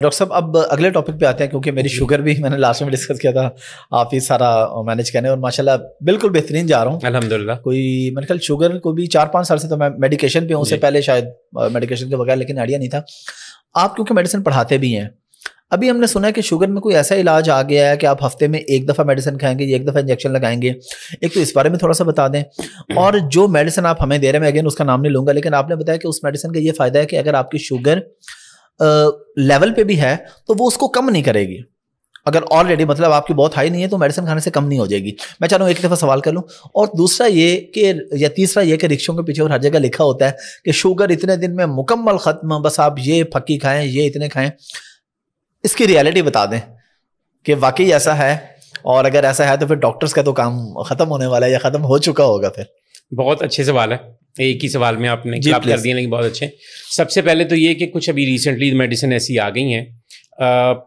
Doctor صاحب اب اگلے ٹاپک پہ آتے ہیں, کیونکہ میری شوگر بھی میں نے لاسٹ میں ڈسکس کیا تھا, آپ ہی سارا مینیج کرنے, اور ماشاء اللہ بالکل بہترین جا رہا ہوں الحمدللہ. کوئی میرے خیال شوگر کو بھی 4-5 سال سے تو میں میڈیکیشن پہ ہوں, اس سے پہلے شاید میڈیکیشن کے بغیر لیکن آئیڈیا نہیں تھا. آپ کیونکہ میڈیسن پڑھاتے بھی ہیں, ابھی ہم نے سنا ہے کہ شوگر میں کوئی ایسا علاج آ گیا ہے کہ آپ ہفتے میں 1 دفعہ میڈیسن کھائیں گے یا 1 دفعہ انجیکشن لگائیں گے. ایک تو اس بارے میں تھوڑا سا بتا دیں, اور جو میڈیسن آپ ہمیں دے رہے ہیں, میں اگین اس کا نام نہیں لوں گا, لیکن آپ نے بتایا کہ اس میڈیسن کا یہ فائدہ ہے کہ اگر آپ کی شوگر لیول پہ بھی ہے تو وہ اس کو کم نہیں کرے گی. اگر آلریڈی مطلب آپ کی بہت ہائی نہیں ہے تو میڈیسن کھانے سے کم نہیں ہو جائے گی. میں چاہ رہا ہوں ایک دفعہ سوال کر لوں, اور دوسرا یہ کہ یا تیسرا یہ کہ رکشوں کے پیچھے اور ہر جگہ لکھا ہوتا ہے کہ شوگر اتنے دن میں مکمل ختم, بس آپ یہ پھکی کھائیں, یہ اتنے کھائیں. اس کی ریالٹی بتا دیں کہ واقعی ایسا ہے, اور اگر ایسا ہے تو پھر ڈاکٹرز کا تو کام ختم ہونے والا ہے یا ختم ہو چکا ہوگا پھر. بہت اچھے سوال ہے, ایک ہی سوال میں آپ نے کلاب کر دیا, لیکن بہت اچھے. سب سے پہلے تو یہ کہ کچھ ابھی ریسنٹلی میڈیسن ایسی آ گئی ہیں,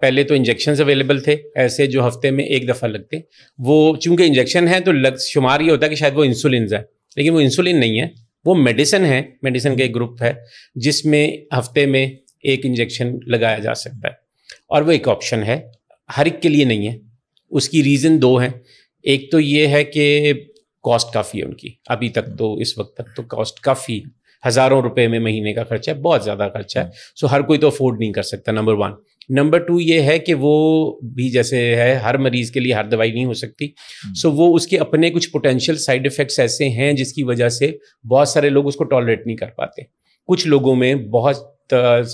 پہلے تو انجیکشنز اویلیبل تھے ایسے جو ہفتے میں 1 دفعہ لگتے, وہ چونکہ انجیکشن ہے تو شمار یہ ہوتا ہے کہ شاید وہ انسولینز ہے, لیکن وہ انسولین نہیں ہے, وہ میڈیسن ہے. میڈیسن کا ایک گروپ ہے جس میں ہفتے میں 1 انجیکشن لگایا جا سکتا ہے, اور وہ ایک آپشن ہے, ہر ایک کے لیے نہیں ہے. اس کی ریزن 2 ہیں. ایک تو یہ ہے کہ کاسٹ کافی ہے ان کی, ابھی تک تو اس وقت تک تو کاسٹ کافی, ہزاروں روپے میں مہینے کا خرچہ ہے, بہت زیادہ خرچہ ہے, سو ہر کوئی تو افورڈ نہیں کر سکتا, نمبر 1. نمبر 2 یہ ہے کہ وہ بھی جیسے ہے ہر مریض کے لیے ہر دوائی نہیں ہو سکتی, سو وہ اس کے اپنے کچھ پوٹینشیل سائیڈ افیکٹس ایسے ہیں جس کی وجہ سے بہت سارے لوگ اس کو ٹالریٹ نہیں کر پاتے. کچھ لوگوں میں بہت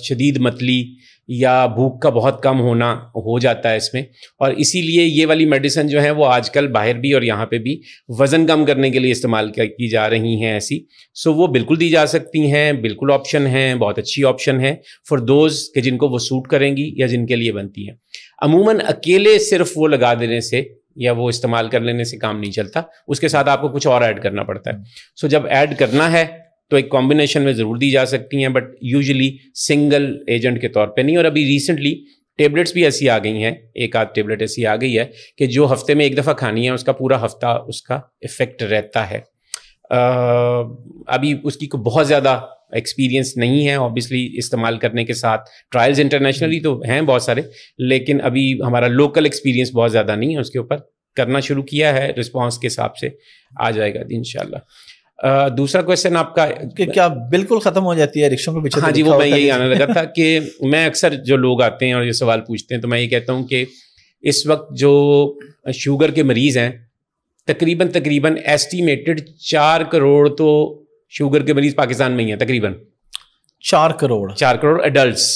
شدید متلی یا بھوک کا بہت کم ہونا ہو جاتا ہے اس میں, اور اسی لیے یہ والی میڈیسن جو ہیں وہ آج کل باہر بھی اور یہاں پہ بھی وزن کم کرنے کے لیے استعمال کی جا رہی ہیں ایسی. سو وہ بالکل دی جا سکتی ہیں, بالکل آپشن ہیں, بہت اچھی آپشن ہے فار دوز کہ جن کو وہ سوٹ کریں گی یا جن کے لیے بنتی ہیں. عموماً اکیلے صرف وہ لگا دینے سے یا وہ استعمال کر لینے سے کام نہیں چلتا, اس کے ساتھ آپ کو کچھ اور ایڈ کرنا پڑتا ہے. سو جب ایڈ کرنا ہے تو ایک کمبینیشن میں ضرور دی جا سکتی ہیں, بٹ یوزلی سنگل ایجنٹ کے طور پہ نہیں. اور ابھی ریسنٹلی ٹیبلٹس بھی ایسی آ گئی ہیں, 1 آدھ ٹیبلٹ ایسی آ گئی ہے کہ جو ہفتے میں 1 دفعہ کھانی ہے, اس کا پورا ہفتہ اس کا افیکٹ رہتا ہے. ابھی اس کی بہت زیادہ ایکسپیرینس نہیں ہے اوبیسلی استعمال کرنے کے ساتھ, ٹرائلز انٹرنیشنلی تو ہیں بہت سارے, لیکن ابھی ہمارا لوکل ایکسپیرینس بہت زیادہ نہیں ہے اس کے اوپر. کرنا شروع کیا ہے, رسپانس کے حساب سے آ جائے گا انشاءاللہ. دوسرا کویشچن آپ کا کہ کیا بالکل ختم ہو جاتی ہے رکشوں کے پیچھے؟ ہاں جی, وہ میں یہی آنے لگا تھا کہ میں اکثر جو لوگ آتے ہیں اور یہ سوال پوچھتے ہیں تو میں یہ کہتا ہوں کہ اس وقت جو شوگر کے مریض ہیں تقریباً ایسٹیمیٹڈ 4 کروڑ تو شوگر کے مریض پاکستان میں ہی ہیں, تقریباً 4 کروڑ ایڈلٹس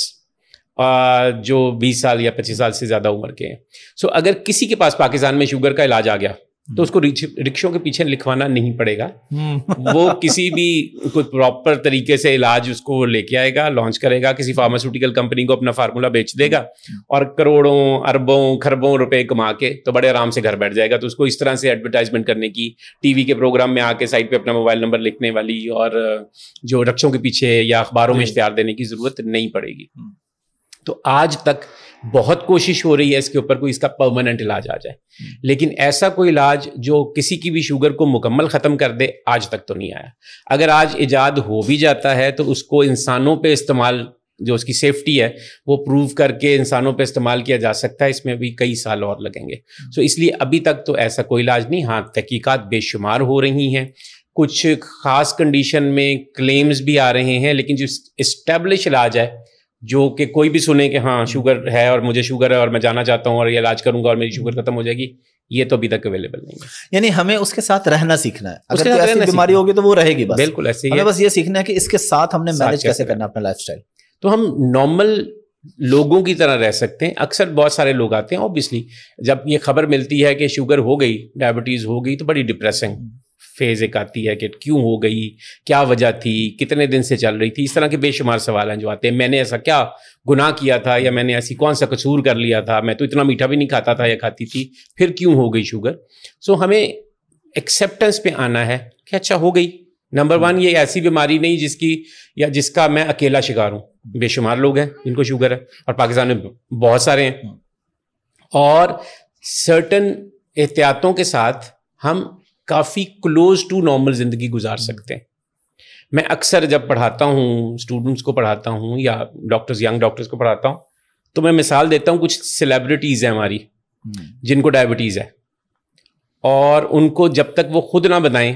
جو 20 سال یا 25 سال سے زیادہ عمر کے ہیں. سو اگر کسی کے پاس پاکستان میں شوگر کا علاج آ گیا تو اس کو رکشوں کے پیچھے لکھوانا نہیں پڑے گا, وہ کسی بھی کوئی پراپر طریقے سے علاج اس کو لے کے آئے گا, لانچ کرے گا, کسی فارماسیوٹیکل کمپنی کو اپنا فارمولا بیچ دے گا اور کروڑوں اربوں خربوں روپے کما کے تو بڑے آرام سے گھر بیٹھ جائے گا. تو اس کو اس طرح سے ایڈورٹائزمنٹ کرنے کی, ٹی وی کے پروگرام میں آ کے سائٹ پہ اپنا موبائل نمبر لکھنے والی اور جو رکشوں کے پیچھے یا اخباروں میں اشتہار دینے کی ضرورت نہیں پڑے گی. تو آج تک بہت کوشش ہو رہی ہے اس کے اوپر کوئی اس کا پرماننٹ علاج آ جائے, لیکن ایسا کوئی علاج جو کسی کی بھی شوگر کو مکمل ختم کر دے آج تک تو نہیں آیا. اگر آج ایجاد ہو بھی جاتا ہے تو اس کو انسانوں پہ استعمال, جو اس کی سیفٹی ہے وہ پروو کر کے انسانوں پہ استعمال کیا جا سکتا ہے, اس میں بھی کئی سال اور لگیں گے. سو اس لیے ابھی تک تو ایسا کوئی علاج نہیں. ہاں تحقیقات بے شمار ہو رہی ہیں, کچھ خاص کنڈیشن میں کلیمز بھی آ رہے ہیں, لیکن جو اسٹیبلش علاج ہے جو کہ کوئی بھی سنے کہ ہاں شوگر ہے اور مجھے شوگر ہے اور میں جانا چاہتا ہوں اور یہ علاج کروں گا اور میری شوگر ختم ہو جائے گی, یہ تو ابھی تک اویلیبل نہیں ہے. یعنی ہمیں اس کے ساتھ رہنا سیکھنا ہے. اگر کوئی ایسی بیماری ہوگی تو وہ رہے گی, بس بالکل ایسے ہی. بس یہ سیکھنا ہے کہ اس کے ساتھ ہم نے مینیج کیسے کرنا اپنا لائف اسٹائل. تو ہم نارمل لوگوں کی طرح رہ سکتے ہیں. اکثر بہت سارے لوگ آتے ہیں اوبیسلی جب یہ خبر ملتی ہے کہ شوگر ہو گئی, ڈائبٹیز ہو گئی, تو بڑی ڈپریسنگ فیز ایک آتی ہے کہ کیوں ہو گئی, کیا وجہ تھی, کتنے دن سے چل رہی تھی. اس طرح کے بے شمار سوال ہیں جو آتے ہیں. میں نے ایسا کیا گناہ کیا تھا, یا میں نے ایسی کون سا قصور کر لیا تھا, میں تو اتنا میٹھا بھی نہیں کھاتا تھا یا کھاتی تھی, پھر کیوں ہو گئی شوگر. سو ہمیں ایکسیپٹنس پہ آنا ہے کہ اچھا ہو گئی. نمبر 1 یہ ایسی بیماری نہیں جس کی یا جس کا میں اکیلا شکار ہوں. بے شمار لوگ ہیں جن کو شوگر ہے اور پاکستان میں بہت سارے ہیں, اور سرٹن احتیاطوں کے ساتھ ہم کافی کلوز ٹو نارمل زندگی گزار سکتے ہیں. میں اکثر جب پڑھاتا ہوں اسٹوڈنٹس کو پڑھاتا ہوں یا ڈاکٹرز ینگ ڈاکٹرز کو پڑھاتا ہوں تو میں مثال دیتا ہوں, کچھ سیلیبریٹیز ہیں ہماری جن کو ڈائبٹیز ہے, اور ان کو جب تک وہ خود نہ بتائیں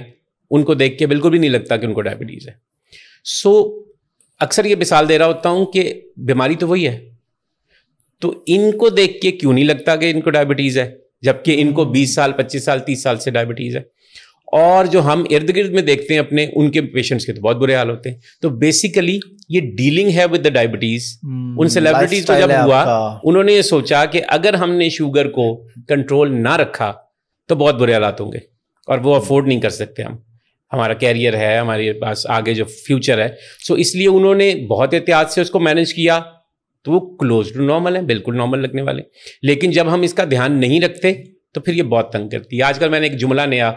ان کو دیکھ کے بالکل بھی نہیں لگتا کہ ان کو ڈائبٹیز ہے. سو اکثر یہ مثال دے رہا ہوتا ہوں کہ بیماری تو وہی ہے, تو ان کو دیکھ کے کیوں نہیں لگتا کہ ان کو ڈائبٹیز ہے, جبکہ ان کو 20 سال 25 سال 30 سال سے ڈائبٹیز ہے. اور جو ہم ارد گرد میں دیکھتے ہیں اپنے, ان کے پیشنٹس کے تو بہت برے حال ہوتے ہیں. تو بیسیکلی یہ ڈیلنگ ہے with the diabetes. In celebrities کو جب ہوا, انہوں نے یہ سوچا کہ اگر ہم نے شوگر کو کنٹرول نہ رکھا تو بہت برے حالات ہوں گے, اور وہ افورڈ نہیں کر سکتے ہم, ہمارا کیریئر ہے, ہمارے پاس آگے جو فیوچر ہے. سو اس لیے انہوں نے بہت احتیاط سے اس کو مینیج کیا, تو وہ کلوز ٹو نارمل ہے, بالکل نارمل لگنے والے. لیکن جب ہم اس کا دھیان نہیں رکھتے تو پھر یہ بہت تنگ کرتی ہے. آج کل میں نے ایک جملہ نیا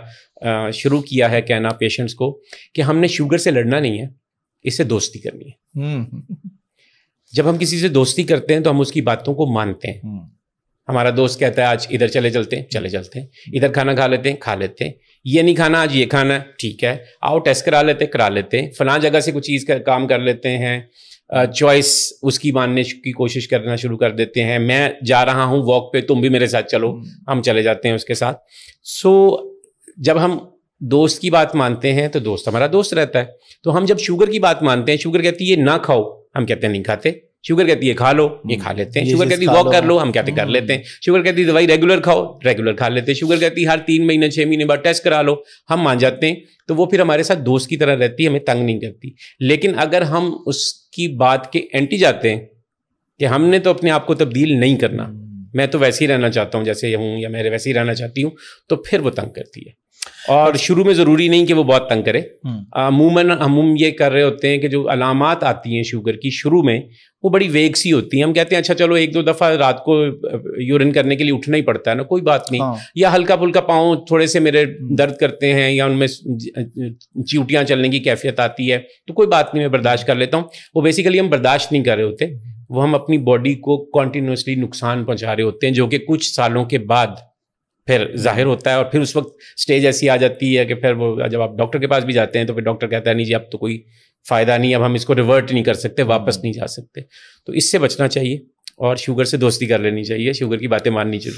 شروع کیا ہے کہنا پیشنٹس کو کہ ہم نے شوگر سے لڑنا نہیں ہے, اس سے دوستی کرنی ہے. جب ہم کسی سے دوستی کرتے ہیں تو ہم اس کی باتوں کو مانتے ہیں. ہمارا دوست کہتا ہے آج ادھر چلے چلتے ہیں, چلے چلتے ہیں, ادھر کھانا کھا لیتے ہیں, کھا لیتے ہیں, یہ نہیں کھانا آج یہ کھانا ہے, ٹھیک ہے, آؤ ٹیسٹ کرا لیتے ہیں, فلاں جگہ سے کچھ چیز کا کام کر لیتے ہیں, چوائس اس کی ماننے کی کوشش کرنا شروع کر دیتے ہیں. میں جا رہا ہوں واک پہ, تم بھی میرے ساتھ چلو, ہم چلے جاتے ہیں اس کے ساتھ. سو جب ہم دوست کی بات مانتے ہیں تو دوست ہمارا دوست رہتا ہے. تو ہم جب شوگر کی بات مانتے ہیں, شوگر کہتی ہے نہ کھاؤ, ہم کہتے ہیں نہیں کھاتے. شوگر کہتی ہے کھا لو, یہ کھا لیتے ہیں. شوگر کہتی ہے واک کر لو, ہم کہتے ہیں کر لیتے ہیں. شوگر کہتی ہے دوائی ریگولر کھاؤ, ریگولر کھا لیتے ہیں. شوگر کہتی ہے ہر 3 مہینے 6 مہینے بعد ٹیسٹ کرا لو, ہم مان جاتے ہیں. تو وہ پھر ہمارے ساتھ دوست کی طرح رہتی ہے, ہمیں تنگ نہیں کرتی. لیکن اگر ہم اس کی بات کے اینٹی جاتے ہیں کہ ہم نے تو اپنے آپ کو تبدیل نہیں کرنا, میں تو ویسے ہی رہنا چاہتا ہوں جیسے ہوں, یا میں ویسے ہی رہنا چاہتی ہوں, تو پھر وہ تنگ کرتی ہے. اور شروع میں ضروری نہیں کہ وہ بہت تنگ کرے. عموماً ہم یہ کر رہے ہوتے ہیں کہ جو علامات آتی ہیں شوگر کی شروع میں وہ بڑی ویگ سی ہوتی ہیں. ہم کہتے ہیں اچھا چلو 1-2 دفعہ رات کو یورین کرنے کے لیے اٹھنا ہی پڑتا ہے نا, کوئی بات نہیں. یا ہلکا پھلکا پاؤں تھوڑے سے میرے درد کرتے ہیں, یا ان میں چیوٹیاں چلنے کی کیفیت آتی ہے, تو کوئی بات نہیں, میں برداشت کر لیتا ہوں. وہ بیسیکلی ہم برداشت نہیں کر رہے ہوتے, وہ ہم اپنی باڈی کو کنٹینیوسلی نقصان پہنچا رہے ہوتے ہیں, جو کہ کچھ سالوں کے بعد پھر ظاہر ہوتا ہے. اور پھر اس وقت سٹیج ایسی آ جاتی ہے کہ پھر وہ جب آپ ڈاکٹر کے پاس بھی جاتے ہیں تو پھر ڈاکٹر کہتا ہے نہیں جی اب تو کوئی فائدہ نہیں, اب ہم اس کو ریورٹ نہیں کر سکتے, واپس نہیں جا سکتے. تو اس سے بچنا چاہیے اور شوگر سے دوستی کر لینی چاہیے, شوگر کی باتیں ماننی چاہیے.